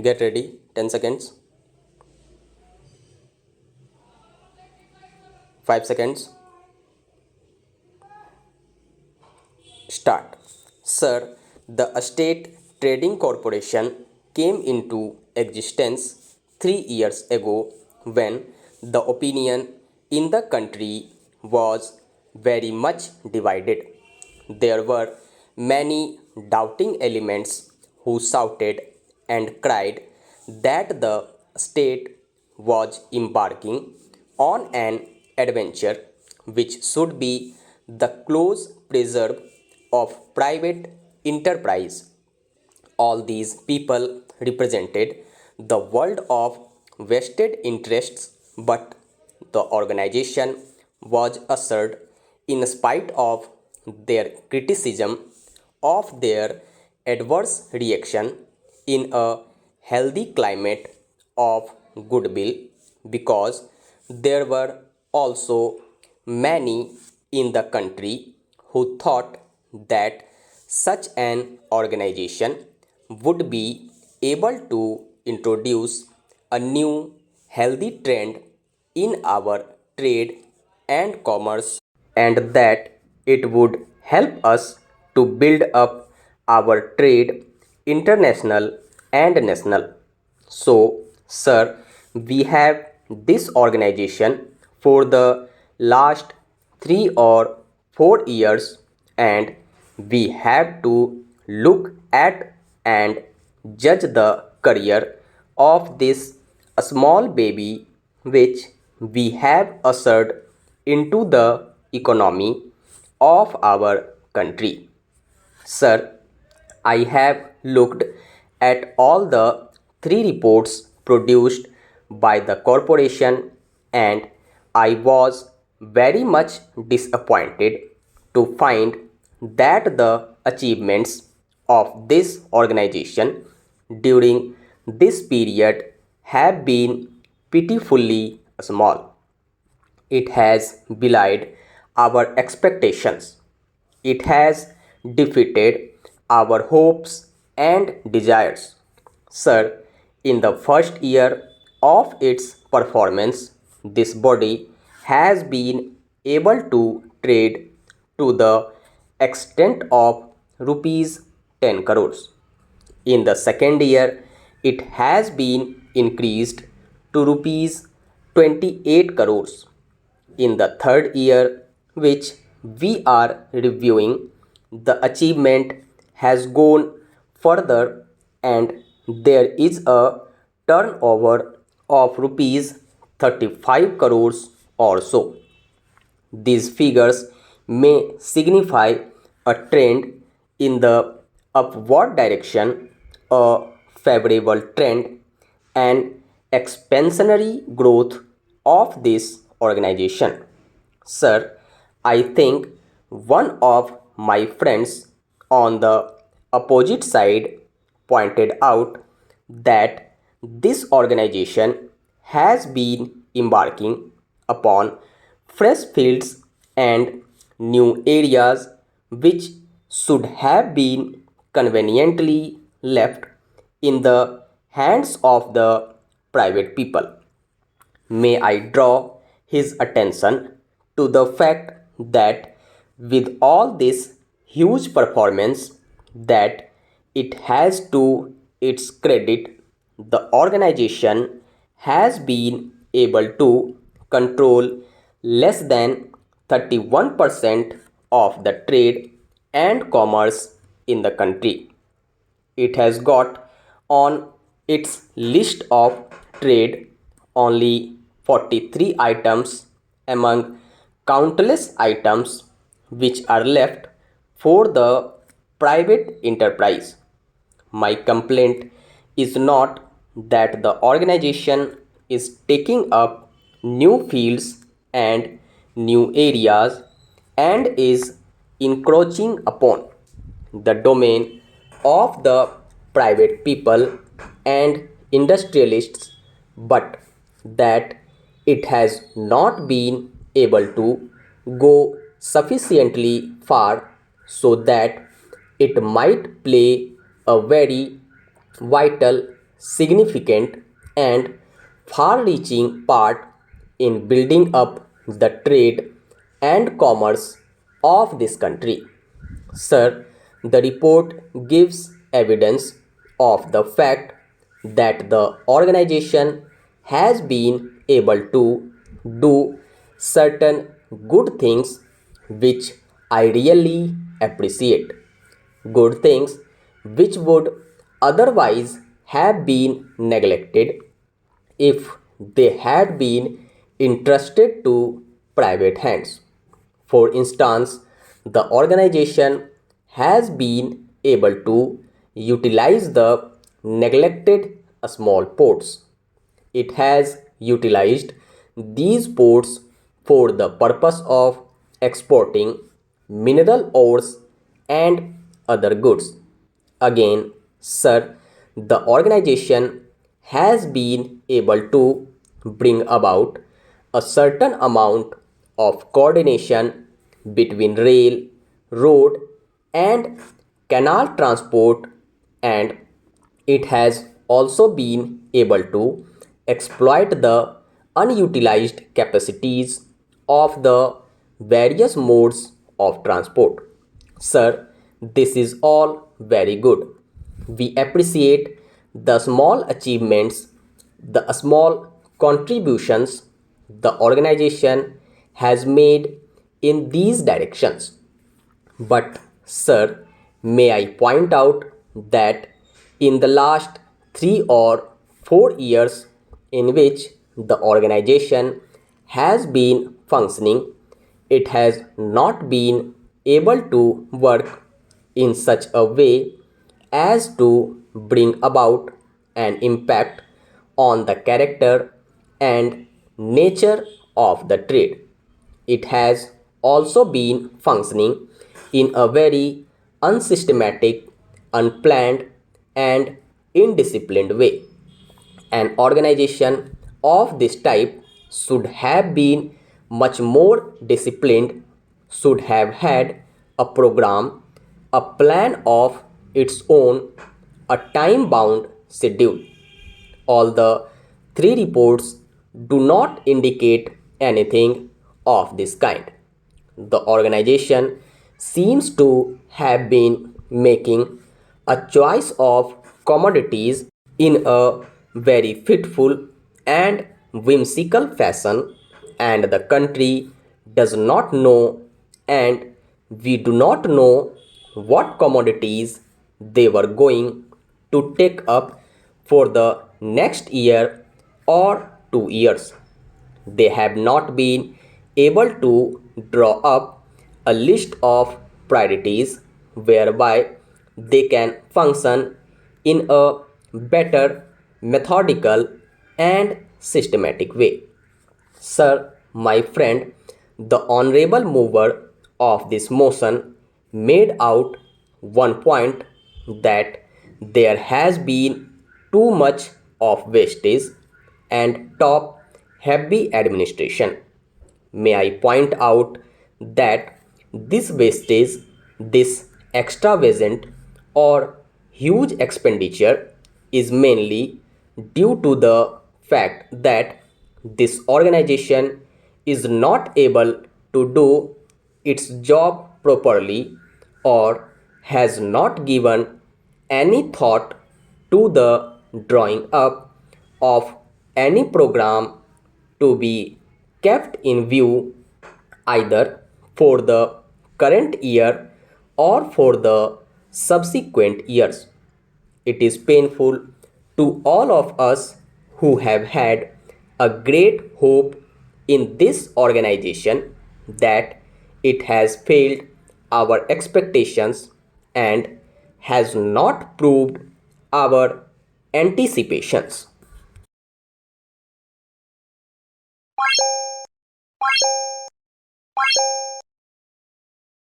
Get ready, 10 seconds, 5 seconds, start. Sir, the Estate Trading Corporation came into existence 3 years ago when the opinion in the country was very much divided. There were many doubting elements who shouted and cried that the state was embarking on an adventure which should be the close preserve of private enterprise. All these people represented the world of vested interests, but the organization was assured, in spite of their criticism of their adverse reaction, in a healthy climate of goodwill, because there were also many in the country who thought that such an organization would be able to introduce a new healthy trend in our trade and commerce, and that it would help us to build up our trade international and national. So, sir, we have this organization for the last 3 or 4 years, and we have to look at and judge the career of this small baby which we have ushered into the economy of our country. Sir, I have looked at all the three reports produced by the corporation, and I was very much disappointed to find that the achievements of this organization during this period have been pitifully small. It has belied our expectations. It has defeated our hopes and desires. Sir, in the first year of its performance, this body has been able to trade to the extent of rupees 10 crores. In the second year, it has been increased to rupees 28 crores. In the third year, which we are reviewing, the achievement has gone further, and there is a turnover of rupees 35 crores or so. These figures may signify a trend in the upward direction, a favorable trend, and expansionary growth of this organization. Sir, I think one of my friends on the opposite side pointed out that this organization has been embarking upon fresh fields and new areas which should have been conveniently left in the hands of the private people. May I draw his attention to the fact that with all this huge performance that it has to its credit, the organization has been able to control less than 31% of the trade and commerce in the country. It has got on its list of trade only 43 items among countless items which are left for the private enterprise. My complaint is not that the organization is taking up new fields and new areas and is encroaching upon the domain of the private people and industrialists, but that it has not been able to go sufficiently far so that it might play a very vital significant and far-reaching part in building up the trade and commerce of this country. Sir, the report gives evidence of the fact that the organization has been able to do certain good things which I really appreciate. Good things which would otherwise have been neglected if they had been entrusted to private hands. For instance, the organization has been able to utilize the neglected small ports. It has utilized these ports for the purpose of exporting mineral ores and other goods. Again, sir, the organization has been able to bring about a certain amount of coordination between rail, road, and canal transport, and it has also been able to exploit the unutilized capacities of the various modes of transport. Sir, this is all very good. We appreciate the small achievements, the small contributions the organization has made in these directions. But, sir, may I point out that in the last 3 or 4 years in which the organization has been functioning, it has not been able to work in such a way as to bring about an impact on the character and nature of the trade. It has also been functioning in a very unsystematic, unplanned, and indisciplined way. An organization of this type should have been much more disciplined, should have had a program, a plan of its own, a time bound schedule. All the three reports do not indicate anything of this kind. The organization seems to have been making a choice of commodities in a very fitful and whimsical fashion, and the country does not know, and we do not know what commodities they were going to take up for the next year or 2 years. They have not been able to draw up a list of priorities whereby they can function in a better, methodical, and systematic way. Sir, my friend, the honorable mover of this motion made out one point that there has been too much of wastage and top heavy administration. May I point out that this wastage, this extravagant or huge expenditure is mainly due to the fact that this organization is not able to do its job properly or has not given any thought to the drawing up of any program to be kept in view either for the current year or for the subsequent years. It is painful to all of us who have had a great hope in this organization that it has failed our expectations and has not proved our anticipations.